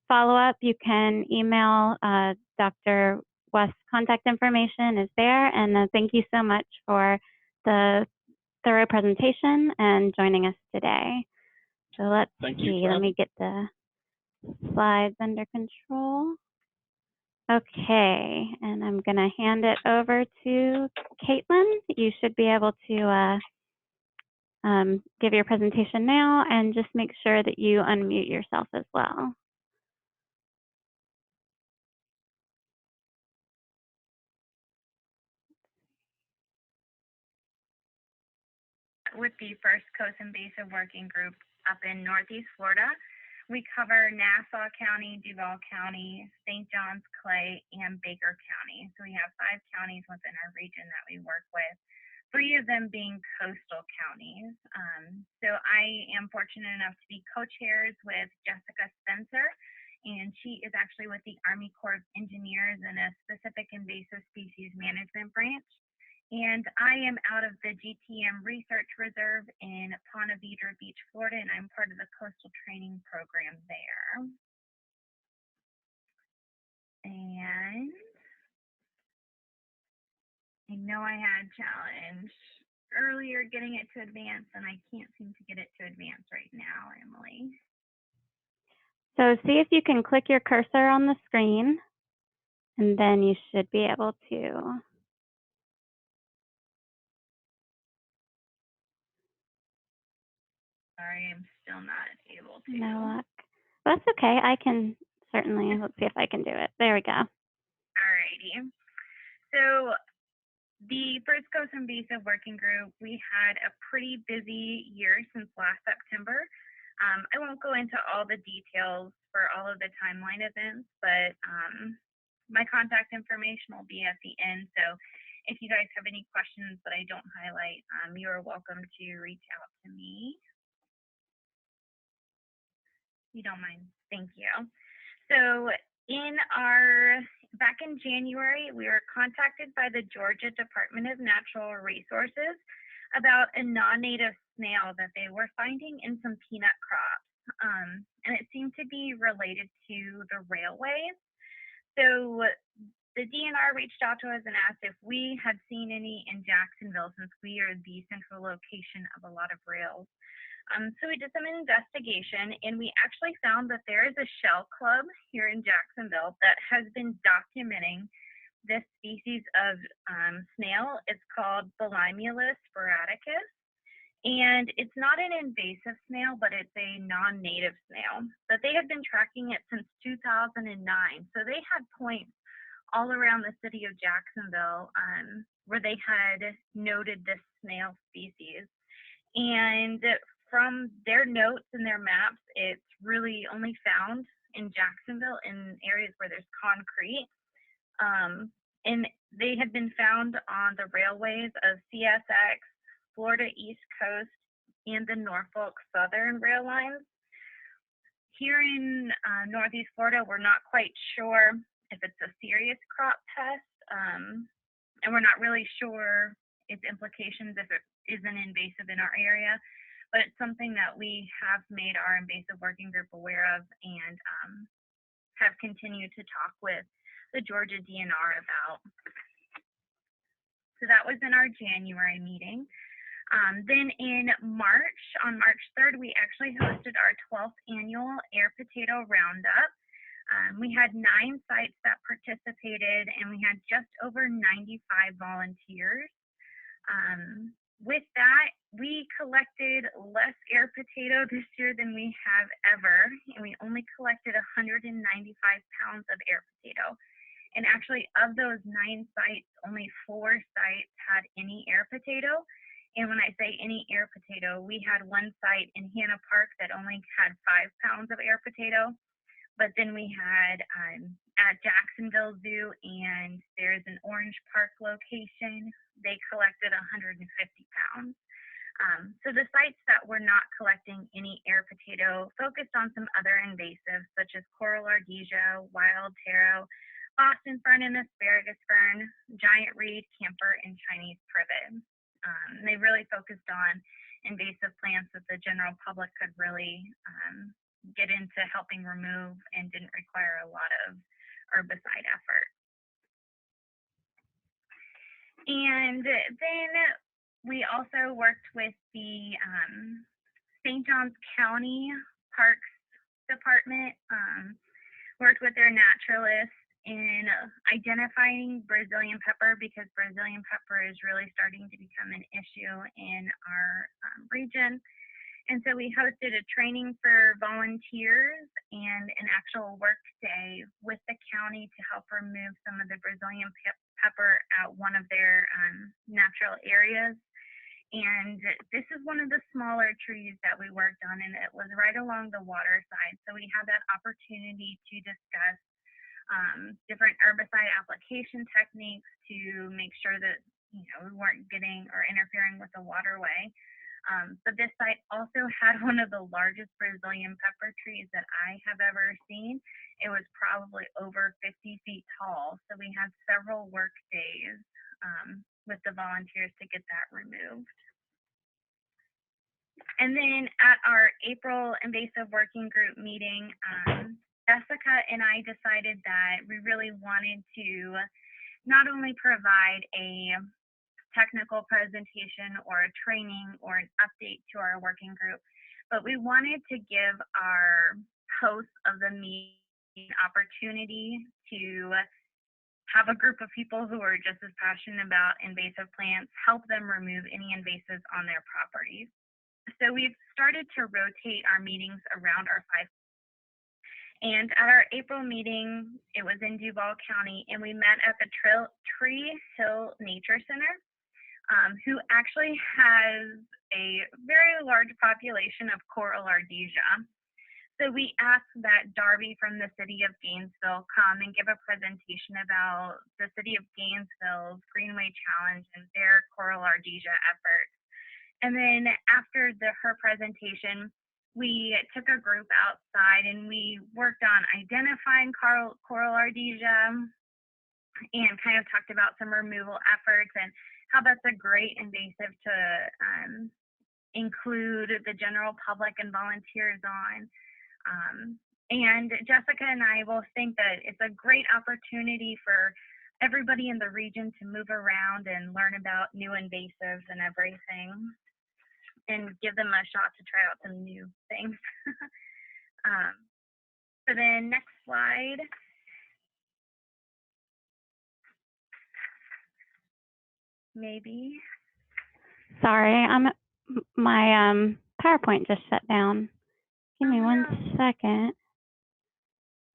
follow-up, you can email Dr. West's contact information is there. And thank you so much for the thorough presentation and joining us today. So let's see, let me get the slides under control. Okay, and I'm going to hand it over to Caitlin. You should be able to give your presentation now, and just make sure that you unmute yourself as well. With the First Coast Invasive Working Group up in Northeast Florida, we cover Nassau County, Duval County, St. John's, Clay, and Baker County. So we have 5 counties within our region that we work with, 3 of them being coastal counties. So I am fortunate enough to be co-chairs with Jessica Spencer, and she is actually with the Army Corps of Engineers in a specific invasive species management branch. And I am out of the GTM Research Reserve in Ponte Vedra Beach, Florida, and I'm part of the coastal training program there. And I know I had a challenge earlier getting it to advance, and I can't seem to get it to advance right now, Emily. So see if you can click your cursor on the screen And then you should be able to Sorry, I'm still not able to. no luck. That's okay. I can certainly, let's see if I can do it. There we go. Alrighty. So the First Coast Invasive Working Group, we had a pretty busy year since last September. I won't go into all the details for all of the timeline events, but my contact information will be at the end. So if you guys have any questions that I don't highlight, you are welcome to reach out to me. You don't mind. Thank you. So back in January, we were contacted by the Georgia Department of Natural Resources about a non-native snail that they were finding in some peanut crops. And it seemed to be related to the railways. So the DNR reached out to us and asked if we had seen any in Jacksonville, since we are the central location of a lot of rails. So we did some investigation, and we actually found that there is a shell club here in Jacksonville that has been documenting this species of snail. It's called Bulimulus sporadicus, and it's not an invasive snail, but it's a non-native snail. But they have been tracking it since 2009, so they had points all around the city of Jacksonville where they had noted this snail species. And from their notes and their maps, it's really only found in Jacksonville in areas where there's concrete. And they had been found on the railways of CSX, Florida East Coast, and the Norfolk Southern rail lines. Here in Northeast Florida, we're not quite sure if it's a serious crop pest, and we're not really sure its implications if it is an invasive in our area, but it's something that we have made our invasive working group aware of and have continued to talk with the Georgia DNR about. So that was in our January meeting. Then in March, on March 3rd, we actually hosted our 12th annual Air Potato Roundup. We had 9 sites that participated, and we had just over 95 volunteers. With that, we collected less air potato this year than we have ever, and we only collected 195 pounds of air potato. And actually, of those 9 sites, only 4 sites had any air potato. And when I say any air potato, we had one site in Hanna Park that only had 5 pounds of air potato. But then we had at Jacksonville Zoo, and there's an Orange Park location, they collected 150 pounds. So the sites that were not collecting any air potato focused on some other invasives, such as coral ardesia, wild taro, Boston fern and asparagus fern, giant reed, camphor, and Chinese privet. They really focused on invasive plants that the general public could really get into helping remove and didn't require a lot of herbicide effort. And then we also worked with the St. Johns County Parks Department, worked with their naturalists in identifying Brazilian pepper, because Brazilian pepper is really starting to become an issue in our region. And so we hosted a training for volunteers and an actual work day with the county to help remove some of the Brazilian pepper at one of their natural areas. And this is one of the smaller trees that we worked on, and it was right along the water side. So we had that opportunity to discuss different herbicide application techniques to make sure that we weren't getting or interfering with the waterway. But this site also had one of the largest Brazilian pepper trees that I have ever seen. It was probably over 50 feet tall. So we had several work days with the volunteers to get that removed. And then at our April invasive working group meeting, Jessica and I decided that we really wanted to not only provide a technical presentation or a training or an update to our working group, but we wanted to give our hosts of the meeting opportunity to have a group of people who are just as passionate about invasive plants, help them remove any invasives on their properties. So we've started to rotate our meetings around our 5. And at our April meeting, it was in Duval County, and we met at the Tree Hill Nature Center, who actually has a very large population of coral ardesia. So we asked that Darby from the City of Gainesville come and give a presentation about the City of Gainesville's Greenway Challenge and their coral ardesia efforts. And then after her presentation, we took a group outside and we worked on identifying coral ardesia and kind of talked about some removal efforts and how that's a great invasive to include the general public and volunteers on. And Jessica and I both think that it's a great opportunity for everybody in the region to move around and learn about new invasives and everything, and give them a shot to try out some new things. So then next slide. Maybe. Sorry, my PowerPoint just shut down. Give me one second.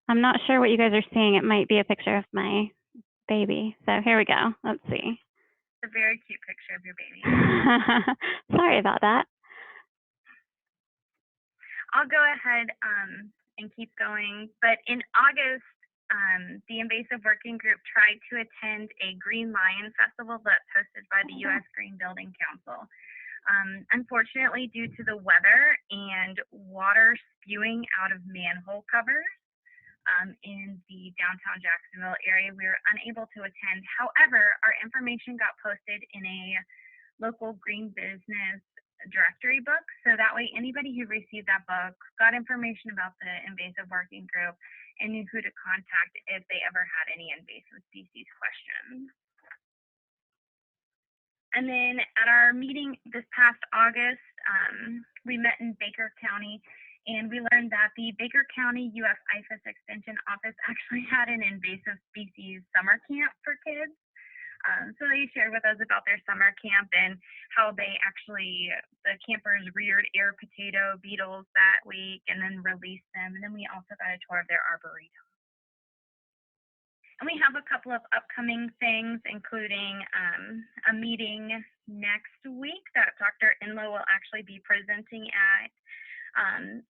I'm not sure what you guys are seeing. It might be a picture of my baby. So here we go. Let's see. It's a very cute picture of your baby. Sorry about that. I'll go ahead and keep going. But in August, the Invasive Working Group tried to attend a Green Lion Festival that's hosted by the U.S. Green Building Council. Unfortunately, due to the weather and water spewing out of manhole covers in the downtown Jacksonville area, we were unable to attend. However, our information got posted in a local green business directory book, so that way anybody who received that book got information about the Invasive Working Group and knew who to contact if they ever had any invasive species questions. And then at our meeting this past August, we met in Baker County, and we learned that the Baker County U.S. IFAS Extension Office actually had an invasive species summer camp for kids. So they shared with us about their summer camp and how they actually, the campers reared air potato beetles that week and then released them. And then we also got a tour of their arboretum. And we have a couple of upcoming things, including a meeting next week that Dr. Inlow will actually be presenting at.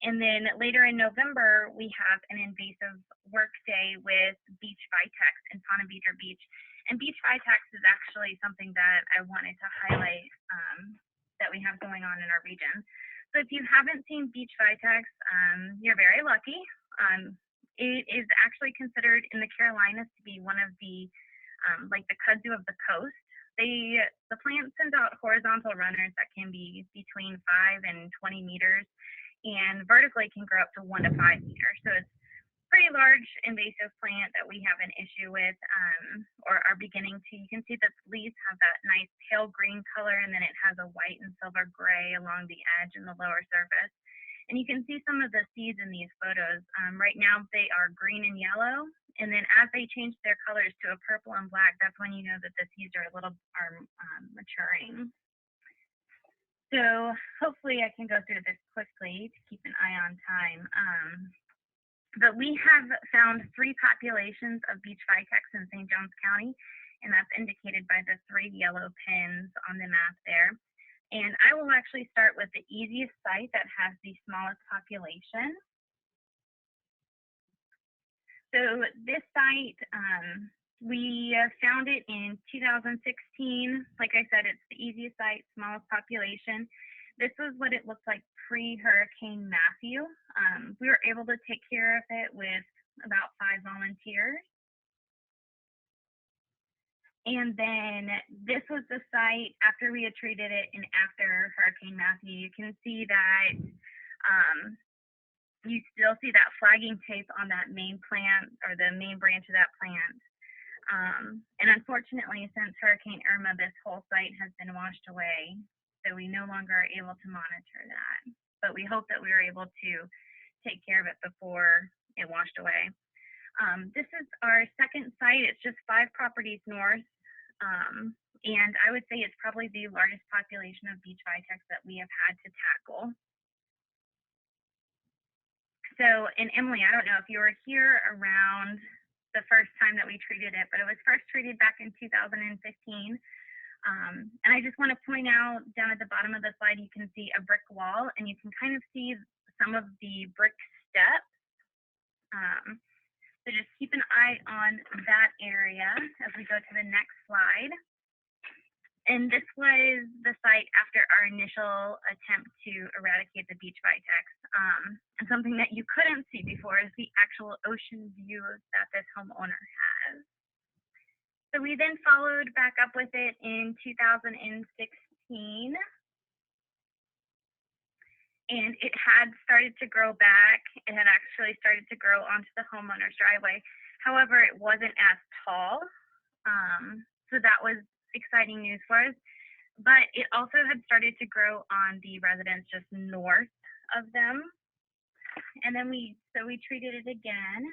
And then later in November, we have an invasive work day with Beach Vitex in Ponte Vedra Beach. And Beach Vitex is actually something that I wanted to highlight that we have going on in our region. So if you haven't seen Beach Vitex, you're very lucky. It is actually considered in the Carolinas to be one of the, like the kudzu of the coast. The plant sends out horizontal runners that can be between 5 and 20 meters, and vertically can grow up to 1 to 5 meters. So it's a pretty large invasive plant that we have an issue with, or are beginning to. You can see that the leaves have that nice pale green color, and then it has a white and silver gray along the edge and the lower surface. And you can see some of the seeds in these photos. Right now they are green and yellow, and then as they change their colors to a purple and black, that's when you know that the seeds are maturing. So hopefully I can go through this quickly to keep an eye on time. But we have found 3 populations of Beach Vitex in St. Johns County, and that's indicated by the 3 yellow pins on the map there. And I will actually start with the easiest site that has the smallest population. So this site, we found it in 2016. Like I said, it's the easiest site, smallest population. This was what it looked like pre-Hurricane Matthew. We were able to take care of it with about 5 volunteers. And then this was the site after we had treated it and after Hurricane Matthew. You can see that you still see that flagging tape on that main plant or the main branch of that plant. And unfortunately, since Hurricane Irma, this whole site has been washed away. So we no longer are able to monitor that. But we hope that we were able to take care of it before it washed away. This is our second site. It's just 5 properties north. And I would say it's probably the largest population of beach vitex that we have had to tackle. So, and Emily, I don't know if you were here around the first time that we treated it, but it was first treated back in 2015. And I just want to point out down at the bottom of the slide, you can see a brick wall, and you can kind of see some of the brick steps. So just keep an eye on that area as we go to the next slide. And this was the site after our initial attempt to eradicate the beach vitex. And something that you couldn't see before is the actual ocean view that this homeowner has. So we then followed back up with it in 2016. And it had started to grow back. It had actually started to grow onto the homeowner's driveway. However, it wasn't as tall. So that was exciting news for us. But it also had started to grow on the residents just north of them. And then we treated it again.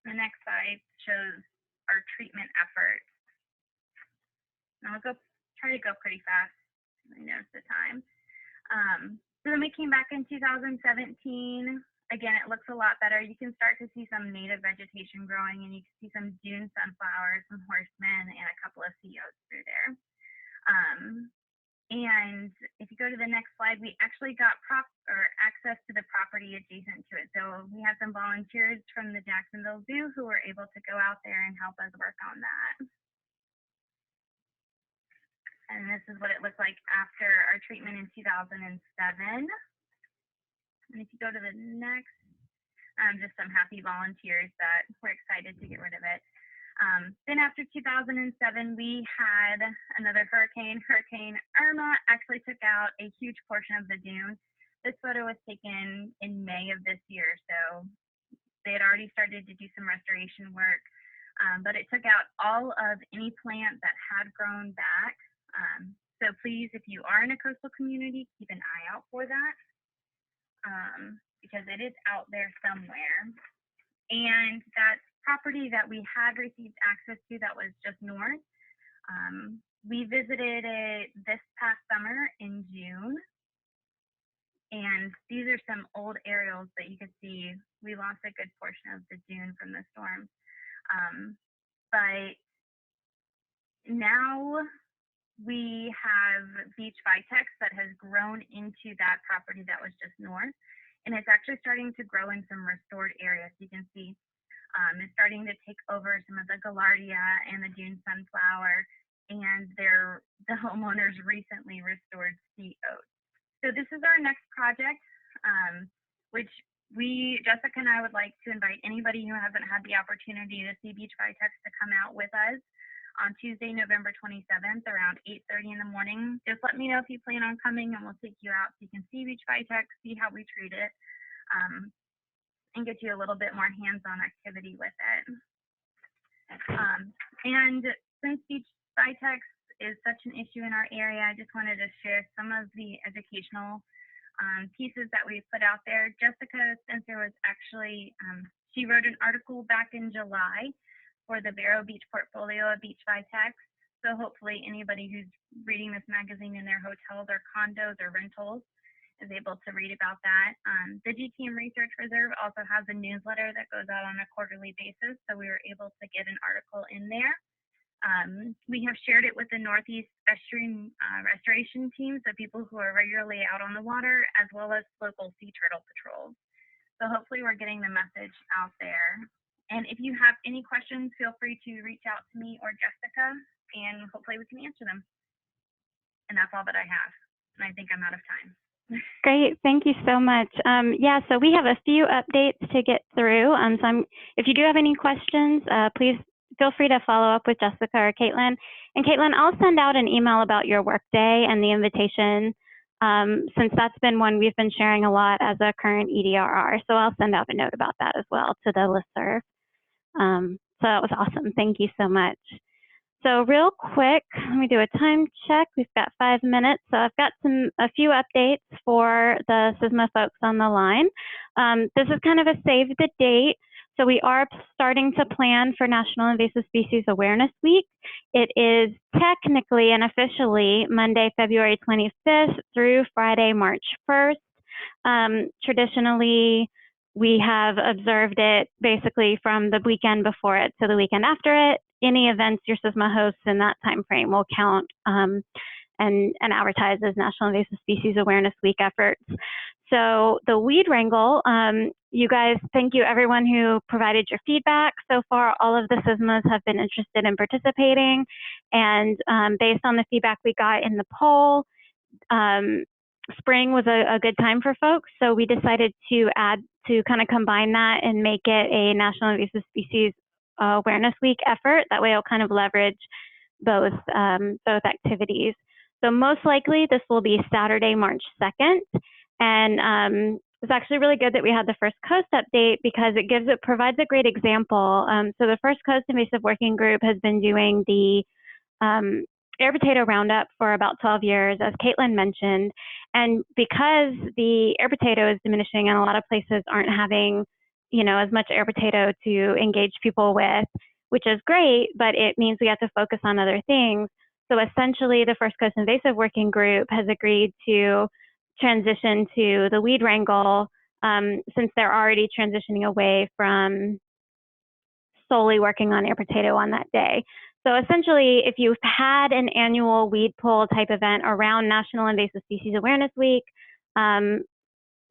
The next slide shows our treatment efforts. And I'll try to go pretty fast. I noticed the time. So then we came back in 2017. Again, it looks a lot better. You can start to see some native vegetation growing, and you can see some dune sunflowers, some horsemen, and a couple of sea oats through there. And if you go to the next slide, we actually got access to the property adjacent to it. So we had some volunteers from the Jacksonville Zoo who were able to go out there and help us work on that. And this is what it looked like after our treatment in 2007. And if you go to the next, just some happy volunteers that were excited to get rid of it. Then after 2007, we had another hurricane. Hurricane Irma actually took out a huge portion of the dune. This photo was taken in May of this year, so they had already started to do some restoration work, but it took out all of any plant that had grown back. So please, if you are in a coastal community, keep an eye out for that, because it is out there somewhere. And that property that we had received access to that was just north, we visited it this past summer in June. And these are some old aerials that you can see. We lost a good portion of the dune from the storm. But now we have beach vitex that has grown into that property that was just north, and it's actually starting to grow in some restored areas. You can see it's starting to take over some of the gaillardia and the dune sunflower, and the homeowners recently restored sea oats. So this is our next project, which Jessica and I would like to invite anybody who hasn't had the opportunity to see beach vitex to come out with us on Tuesday, November 27th, around 8:30 in the morning. Just let me know if you plan on coming, and we'll take you out so you can see beach vitex, see how we treat it, and get you a little bit more hands-on activity with it. And since beach vitex is such an issue in our area, I just wanted to share some of the educational pieces that we put out there. Jessica Spencer was actually, she wrote an article back in July for the Vero Beach portfolio of beach vitex. So hopefully anybody who's reading this magazine in their hotels or condos or rentals is able to read about that. The GTM Research Reserve also has a newsletter that goes out on a quarterly basis, so we were able to get an article in there. We have shared it with the Northeast Estuarine restoration team, so people who are regularly out on the water, as well as local sea turtle patrols. So hopefully we're getting the message out there. And if you have any questions, feel free to reach out to me or Jessica, and hopefully we can answer them. And that's all that I have. And I think I'm out of time. Great, thank you so much. Yeah, so we have a few updates to get through. If you do have any questions, please feel free to follow up with Jessica or Caitlin. And Caitlin, I'll send out an email about your workday and the invitation, since that's been one we've been sharing a lot as a current EDRR. So I'll send out a note about that as well to the listserv. So that was awesome. Thank you so much. So real quick, let me do a time check. We've got 5 minutes. So I've got a few updates for the CISMA folks on the line. This is kind of a save the date. So we are starting to plan for National Invasive Species Awareness Week. It is technically and officially Monday, February 25th through Friday, March 1st. Traditionally, we have observed it basically from the weekend before it to the weekend after it. Any events your SISMA hosts in that time frame will count and advertise as National Invasive Species Awareness Week efforts. So the weed wrangle, you guys, thank you everyone who provided your feedback. So far, all of the SISMAs have been interested in participating. And based on the feedback we got in the poll, spring was a good time for folks. So we decided to kind of combine that and make it a National Invasive Species Awareness Week effort. That way it'll kind of leverage both activities. So most likely this will be Saturday, March 2nd. And it's actually really good that we had the First Coast update because it provides a great example. So the First Coast Invasive Working Group has been doing the air potato roundup for about 12 years, as Caitlin mentioned. And because the air potato is diminishing and a lot of places aren't having, as much air potato to engage people with, which is great, but it means we have to focus on other things. So essentially the First Coast Invasive Working Group has agreed to transition to the weed wrangle since they're already transitioning away from solely working on air potato on that day. So essentially, if you've had an annual weed pull type event around National Invasive Species Awareness Week, then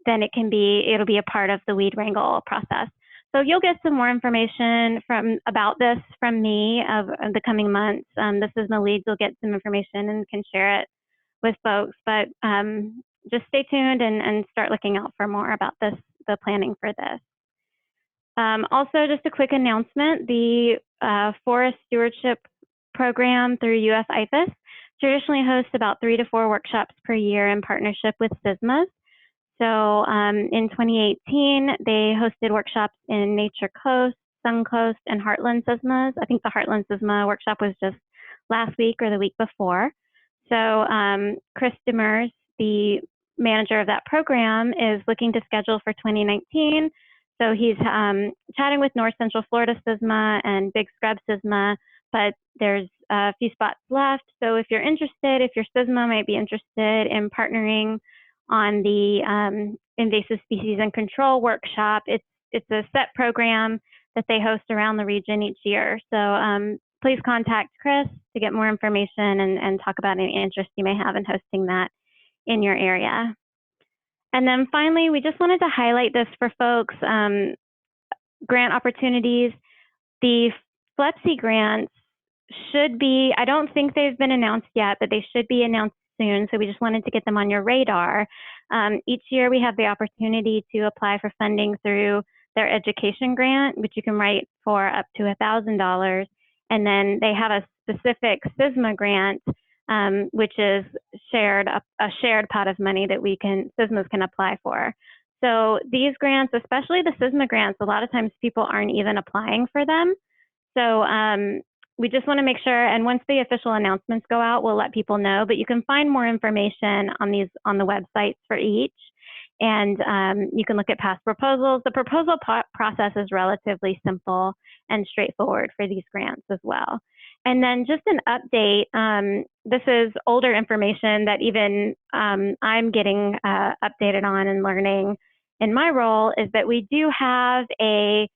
it'll be a part of the weed wrangle process. So you'll get some more information about this from me of the coming months. The SISMA leads will get some information and can share it with folks, but just stay tuned and start looking out for more about the planning for this. Also, just a quick announcement, the Forest Stewardship Program through US IFAS traditionally hosts about 3 to 4 workshops per year in partnership with SISMAs. So in 2018, they hosted workshops in Nature Coast, Sun Coast, and Heartland SISMAs. I think the Heartland SISMA workshop was just last week or the week before. So Chris Demers, the manager of that program, is looking to schedule for 2019. So he's chatting with North Central Florida SISMA and Big Scrub SISMA, but there's a few spots left. So if you're interested, if your SISMA might be interested in partnering on the Invasive Species and Control workshop, it's a set program that they host around the region each year. So please contact Chris to get more information and talk about any interest you may have in hosting that in your area. And then finally, we just wanted to highlight this for folks, grant opportunities. The FLEPC grants should be, I don't think they've been announced yet, but they should be announced soon. So we just wanted to get them on your radar. Each year we have the opportunity to apply for funding through their education grant, which you can write for up to $1,000. And then they have a specific SISMA grant, which is a shared pot of money that SISMAs can apply for. So these grants, especially the SISMA grants, a lot of times people aren't even applying for them. So we just want to make sure, and once the official announcements go out, we'll let people know, but you can find more information on the websites for each. And you can look at past proposals. The proposal process is relatively simple and straightforward for these grants as well. And then just an update, this is older information that even I'm getting updated on and learning in my role, is that we do have a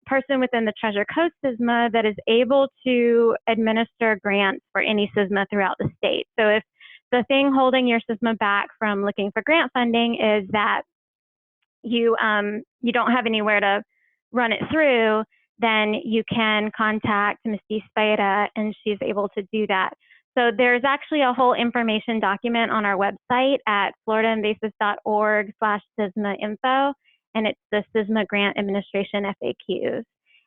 person within the Treasure Coast SISMA that is able to administer grants for any SISMA throughout the state. So if the thing holding your SISMA back from looking for grant funding is that you don't have anywhere to run it through, then you can contact Misty Spida and she's able to do that. So there's actually a whole information document on our website at floridainvasive.org/SISMA info, and it's the SISMA Grant Administration FAQs.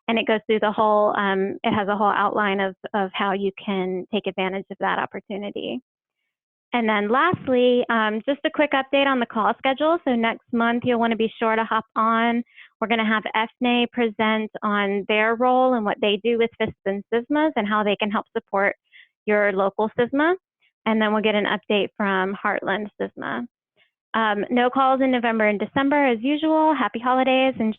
And it goes through the whole, it has a whole outline of how you can take advantage of that opportunity. And then lastly, just a quick update on the call schedule. So next month, you'll want to be sure to hop on. We're going to have FNA present on their role and what they do with FISPs and SISMAs and how they can help support your local SISMA. And then we'll get an update from Heartland SISMA. No calls in November and December as usual. Happy holidays and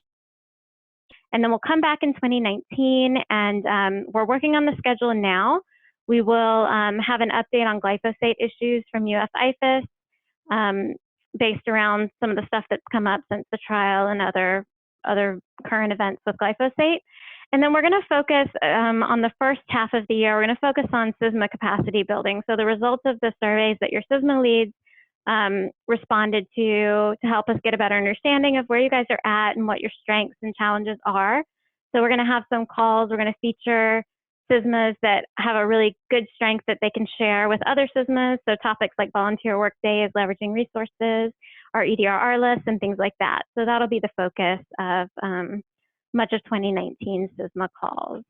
And then we'll come back in 2019, and we're working on the schedule now. We will have an update on glyphosate issues from US IFAS based around some of the stuff that's come up since the trial and other current events with glyphosate. And then we're going to focus on the first half of the year, we're going to focus on CISMA capacity building. So the results of the surveys that your CISMA leads responded to help us get a better understanding of where you guys are at and what your strengths and challenges are. So we're going to have some calls. We're going to feature CISMAs that have a really good strength that they can share with other CISMAs. So topics like volunteer work days, leveraging resources, our EDRR lists, and things like that. So that'll be the focus of much of 2019 CISMA calls.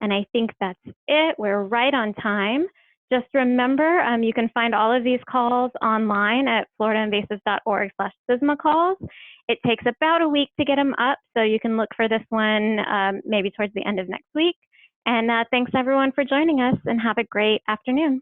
And I think that's it. We're right on time. Just remember, you can find all of these calls online at floridainvasives.org/CISMA calls. It takes about a week to get them up, so you can look for this one maybe towards the end of next week. And thanks everyone for joining us, and have a great afternoon.